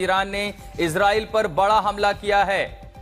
Iran ने Israel पर बड़ा हमला किया है।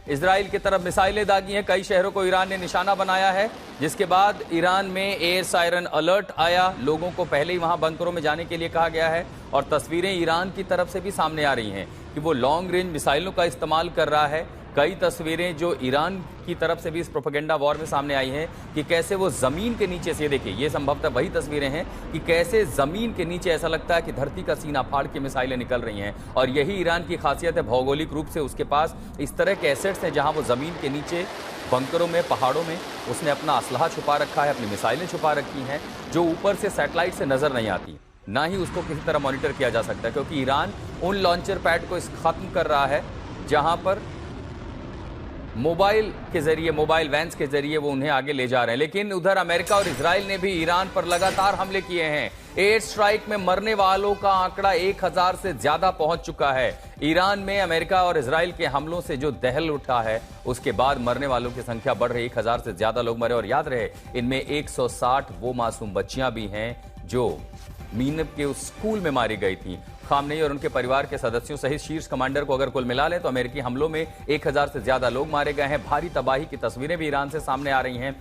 इजराइल की तरफ मिसाइलें दागी हैं। कई शहरों को ईरान ने निशाना बनाया है, जिसके बाद ईरान में एयर सायरन अलर्ट आया। लोगों को पहले ही वहां बंकरों में जाने के लिए कहा गया है और तस्वीरें ईरान की तरफ से भी सामने आ रही हैं कि वो लॉन्ग रेंज मिसाइलों का इस्तेमाल कर रहा है। कई तस्वीरें जो ईरान की तरफ से भी इस प्रोपेगेंडा वॉर में सामने आई हैं कि कैसे वो जमीन के नीचे से, देखिए ये संभवतः वही तस्वीरें हैं कि कैसे जमीन के नीचे ऐसा लगता है कि धरती का सीना फाड़ के मिसाइलें निकल रही हैं। और यही ईरान की खासियत है, भौगोलिक रूप से उसके पास इस तरह के एसेट्स हैं जहां वो जमीन के नीचे बंकरों में, पहाड़ों में उसने अपना असलहा छुपा रखा है, अपनी मिसाइलें छुपा रखी हैं जो ऊपर से सैटेलाइट से नजर नहीं आती, ना ही उसको किसी तरह मॉनिटर किया जा सकता, क्योंकि ईरान उन लॉन्चर पैड को खत्म कर रहा है जहां पर मोबाइल के जरिए, मोबाइल वैन्स के जरिए वो उन्हें आगे ले जा रहे हैं। लेकिन उधर अमेरिका और इजराइल ने भी ईरान पर लगातार हमले किए हैं। एयर स्ट्राइक में मरने वालों का आंकड़ा 1000 से ज्यादा पहुंच चुका है। ईरान में अमेरिका और इजराइल के हमलों से जो दहल उठा है, उसके बाद मरने वालों की संख्या बढ़ रही, 1000 से ज्यादा लोग मरे। और याद रहे, इनमें 160 वो मासूम बच्चियां भी हैं जो मीनब के उस स्कूल में मारी गई थी। खामनेई और उनके परिवार के सदस्यों सहित शीर्ष कमांडर को अगर कुल मिला लें तो अमेरिकी हमलों में 1000 से ज्यादा लोग मारे गए हैं। भारी तबाही की तस्वीरें भी ईरान से सामने आ रही हैं।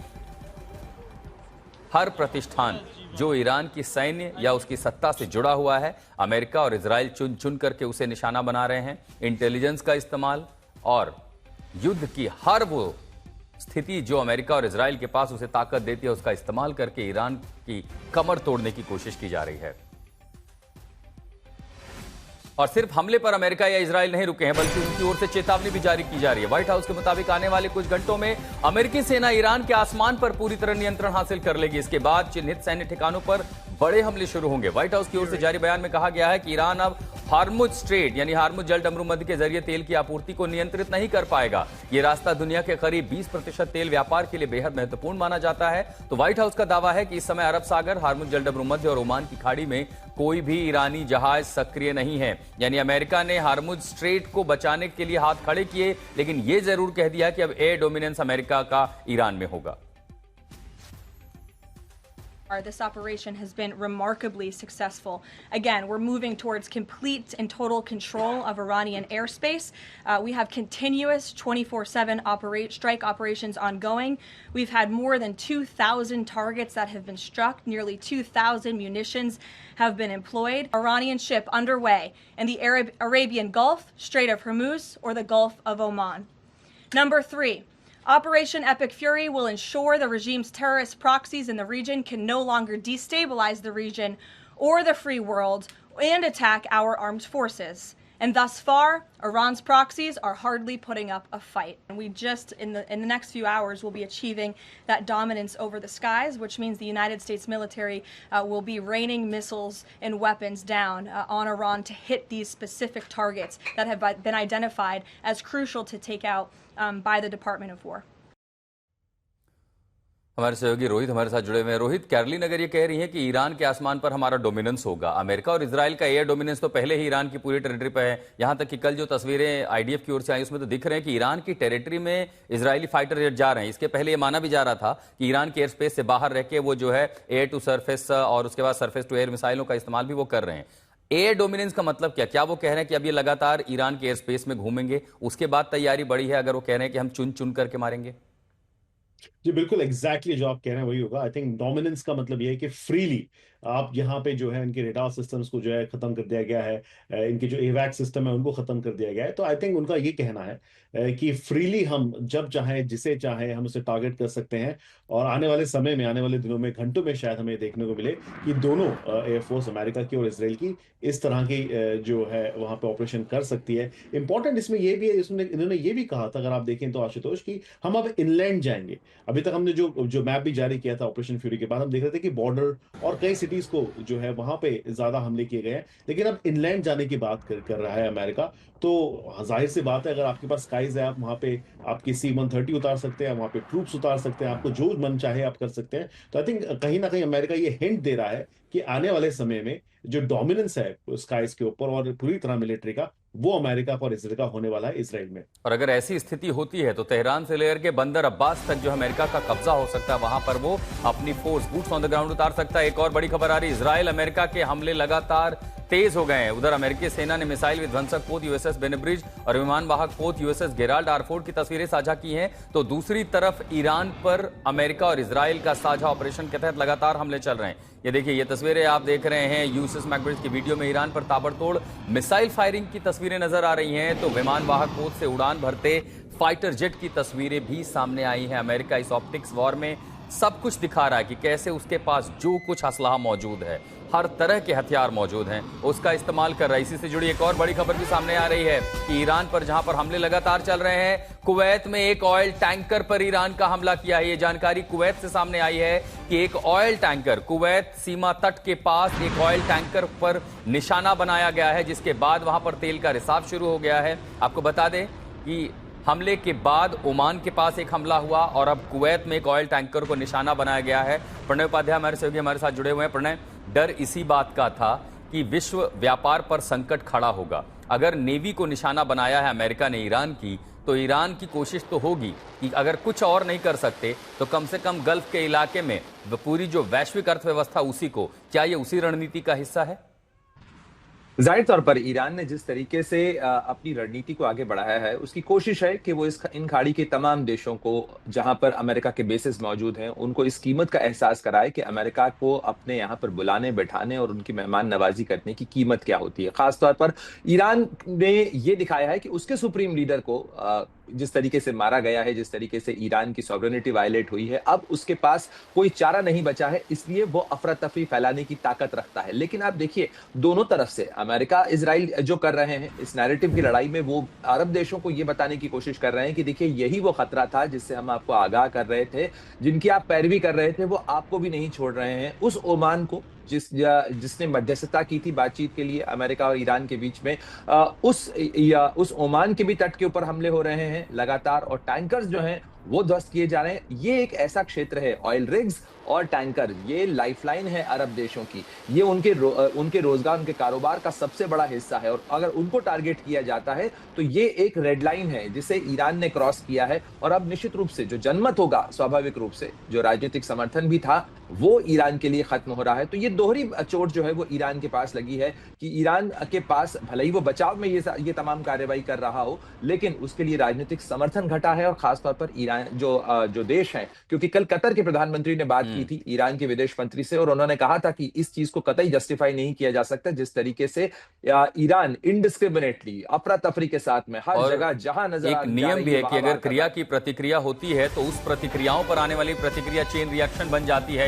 हर प्रतिष्ठान जो ईरान की सैन्य या उसकी सत्ता से जुड़ा हुआ है, अमेरिका और इजराइल चुन चुन करके उसे निशाना बना रहे हैं। इंटेलिजेंस का इस्तेमाल और युद्ध की हर वो स्थिति जो अमेरिका और इजराइल के पास उसे ताकत देती है, उसका इस्तेमाल करके ईरान की कमर तोड़ने की कोशिश की जा रही है। और सिर्फ हमले पर अमेरिका या इजराइल नहीं रुके हैं, बल्कि उनकी ओर से चेतावनी भी जारी की जा रही है। व्हाइट हाउस के मुताबिक आने वाले कुछ घंटों में अमेरिकी सेना ईरान के आसमान पर पूरी तरह नियंत्रण हासिल कर लेगी। इसके बाद चिन्हित सैन्य ठिकानों पर बड़े हमले शुरू होंगे। व्हाइट हाउस की ओर से जारी बयान में कहा गया है कि ईरान अब हार्मुज स्ट्रेट यानी हार्मुज जल डमरू के जरिए तेल की आपूर्ति को नियंत्रित नहीं कर पाएगा। यह रास्ता दुनिया के करीब 20% तेल व्यापार के लिए बेहद महत्वपूर्ण माना जाता है। तो व्हाइट हाउस का दावा है कि इस समय अरब सागर, हार्मुज जल डमरू और ओमान की खाड़ी में कोई भी ईरानी जहाज सक्रिय नहीं है। यानी अमेरिका ने हार्मुज स्ट्रेट को बचाने के लिए हाथ खड़े किए, लेकिन यह जरूर कह दिया कि अब एयर डोमिनेंस अमेरिका का ईरान में होगा। This operation has been remarkably successful. Again, we're moving towards complete and total control of Iranian airspace. We have continuous 24/7 strike operations ongoing. We've had more than 2,000 targets that have been struck. Nearly 2,000 munitions have been employed. Iranian ship underway in the Arabian Gulf, Strait of Hormuz, or the Gulf of Oman. Number 3. Operation Epic Fury will ensure the regime's terrorist proxies in the region can no longer destabilize the region or the free world and attack our armed forces. And thus far, Iran's proxies are hardly putting up a fight. And we just, in the next few hours, will be achieving that dominance over the skies, which means the United States military will be raining missiles and weapons down on Iran to hit these specific targets that have been identified as crucial to take out by the Department of War. हमारे सहयोगी रोहित हमारे साथ जुड़े हुए हैं। Rohit, Carolyn अगर ये कह रही है कि ईरान के आसमान पर हमारा डोमिनेंस होगा, अमेरिका और इजराइल का एयर डोमिनेंस तो पहले ही ईरान की पूरी टेरिटरी पर है। यहां तक कि कल जो तस्वीरें आईडीएफ की ओर से आई उसमें तो दिख रहे हैं कि ईरान की टेरिटरी में इजरायली फाइटर जेट जा रहे हैं। इसके पहले ये माना भी जा रहा था कि ईरान के एयर स्पेस से बाहर रह के वो जो है एयर टू सरफेस और उसके बाद सरफेस टू एयर मिसाइलों का इस्तेमाल भी वो कर रहे हैं। एयर डोमिनेंस का मतलब क्या वो कह रहे हैं कि अब ये लगातार ईरान के एयर स्पेस में घूमेंगे, उसके बाद तैयारी बढ़ी है, अगर वो कह रहे हैं कि हम चुन चुन करके मारेंगे? जी बिल्कुल एग्जैक्टली जो आप कह रहे हैं वही होगा। आई थिंक डोमिनेंस का मतलब ये है कि फ्रीली आप यहाँ पे जो है इनके रेडार सिस्टम्स को जो है खत्म कर दिया गया है, इनके जो एवैक सिस्टम है उनको खत्म कर दिया गया है। तो आई थिंक उनका ये कहना है कि फ्रीली हम जब चाहें, जिसे चाहें, हम उसे टारगेट कर सकते हैं। और आने वाले समय में, आने वाले दिनों में, घंटों में शायद हमें देखने को मिले कि दोनों एयरफोर्स, अमेरिका की और इसराइल की, इस तरह की जो है वहां पे ऑपरेशन कर सकती है। इंपॉर्टेंट इसमें ये भी है, इन्होंने ये भी कहा था, अगर आप देखें तो आशुतोष, की हम अब इनलैंड जाएंगे। अभी तक हमने जो मैप भी जारी किया था ऑपरेशन फ्यूरी के बाद, हम देख रहे थे कि बॉर्डर और कई सिटीज को जो है वहां पे ज्यादा हमले किए गए हैं, लेकिन अब इनलैंड जाने की बात कर रहा है अमेरिका। तो जाहिर सी बात है, अगर आपके पास स्काइज है, आप वहां पे आपकी C-130 उतार सकते हैं, वहां पे ट्रूप्स उतार सकते हैं, आपको जो मन चाहे आप कर सकते हैं। तो आई थिंक कहीं ना कहीं अमेरिका ये हिंट दे रहा है कि आने वाले समय में जो डोमिनेंस है स्काइज के ऊपर और पूरी तरह मिलिट्री का, वो अमेरिका और इसराइल का होने वाला है इसराइल में। और अगर ऐसी स्थिति होती है तो तेहरान से लेकर के बंदर अब्बास तक जो अमेरिका का कब्जा हो सकता है, वहां पर वो अपनी force boots on the ground उतार सकता है। एक और बड़ी खबर आ रही है, इजराइल अमेरिका के हमले लगातार तेज हो गए हैं। उधर अमेरिकी सेना ने मिसाइल विध्वंसक पोत यूएसएस बेनब्रिज और विमान वाहक पोत यूएसएस गेराल्ड आर फोर्ड की तस्वीरें साझा की हैं, तो दूसरी तरफ ईरान पर अमेरिका और इजराइल का साझा ऑपरेशन के तहत लगातार हमले चल रहे हैं। ये देखिए, ये तस्वीरें आप देख रहे हैं यूएसएस मैकब्रिज की वीडियो में ईरान पर ताबड़तोड़ मिसाइल फायरिंग की तस्वीरें नजर आ रही हैं, तो विमान वाहक पोत से उड़ान भरते फाइटर जेट की तस्वीरें भी सामने आई हैं। अमेरिका इस ऑप्टिक्स वॉर में सब कुछ दिखा रहा है कि कैसे उसके पास जो कुछ असलहा मौजूद है, हर तरह के हथियार मौजूद हैं, उसका इस्तेमाल कर रहा है। इसी से जुड़ी एक और बड़ी खबर भी सामने आ रही है कि ईरान पर जहां पर हमले लगातार चल रहे हैं, कुवैत में एक ऑयल टैंकर पर ईरान का हमला किया है। ये जानकारी कुवैत से सामने आई है कि एक ऑयल टैंकर कुवैत सीमा तट के पास एक ऑयल टैंकर पर निशाना बनाया गया है, जिसके बाद वहां पर तेल का रिसाव शुरू हो गया है। आपको बता दें कि हमले के बाद ओमान के पास एक हमला हुआ और अब कुवैत में एक ऑयल टैंकर को निशाना बनाया गया है। प्रणय उपाध्याय हमारे सहयोगी हमारे साथ जुड़े हुए हैं। प्रणय, डर इसी बात का था कि विश्व व्यापार पर संकट खड़ा होगा। अगर नेवी को निशाना बनाया है अमेरिका ने ईरान की, तो ईरान की कोशिश तो होगी कि अगर कुछ और नहीं कर सकते तो कम से कम गल्फ के इलाके में पूरी जो वैश्विक अर्थव्यवस्था उसी को, क्या ये उसी रणनीति का हिस्सा है? जाहिर तौर पर ईरान ने जिस तरीके से अपनी रणनीति को आगे बढ़ाया है, उसकी कोशिश है कि वो इन खाड़ी के तमाम देशों को जहां पर अमेरिका के बेसेस मौजूद हैं, उनको इस कीमत का एहसास कराए कि अमेरिका को अपने यहां पर बुलाने बैठाने और उनकी मेहमान नवाजी करने की कीमत क्या होती है। खासतौर पर ईरान ने ये दिखाया है कि उसके सुप्रीम लीडर को जिस तरीके से मारा गया है, जिस तरीके से ईरान की सॉवरेनिटी वायलेट हुई है, अब उसके पास कोई चारा नहीं बचा है, इसलिए वो अफरा तफरी फैलाने की ताकत रखता है। लेकिन आप देखिए, दोनों तरफ से अमेरिका इजराइल जो कर रहे हैं इस नैरेटिव की लड़ाई में, वो अरब देशों को ये बताने की कोशिश कर रहे हैं कि देखिए, यही वो खतरा था जिससे हम आपको आगाह कर रहे थे, जिनकी आप पैरवी कर रहे थे, वो आपको भी नहीं छोड़ रहे हैं। उस ओमान को जिसने मध्यस्थता की थी बातचीत के लिए अमेरिका और ईरान के बीच में, उस ओमान के भी तट के ऊपर हमले हो रहे हैं लगातार, और टैंकर्स जो हैं वो ध्वस्त किए जा रहे हैं। ये एक ऐसा क्षेत्र है, ऑयल रिग्स और टैंकर, ये लाइफलाइन है अरब देशों की, ये उनके रोजगार, उनके कारोबार का सबसे बड़ा हिस्सा है, और अगर उनको टारगेट किया जाता है तो ये एक रेड लाइन है जिसे ईरान ने क्रॉस किया है। और अब निश्चित रूप से जो जनमत होगा, स्वाभाविक रूप से जो राजनीतिक समर्थन भी था, वो ईरान के लिए खत्म हो रहा है। तो ये दोहरी चोट जो है वो ईरान के पास लगी है कि ईरान के पास भले ही वो बचाव में ये तमाम कार्रवाई कर रहा हो, लेकिन उसके लिए राजनीतिक समर्थन घटा है। और खासतौर पर ईरान जो देश है, क्योंकि कल कतर के प्रधानमंत्री ने बात की थी ईरान के विदेश मंत्री से, और उन्होंने कहा था कि इस चीज को कतई जस्टिफाई नहीं किया जा सकता जिस तरीके से ईरान इनडिस्क्रिमिनेटली अफरा तफरी के साथ में हर जगह जहां नजर एक नियम भी है कि अगर क्रिया की प्रतिक्रिया होती है तो उस प्रतिक्रियाओं पर आने वाली प्रतिक्रिया चेन रिएक्शन बन जाती है।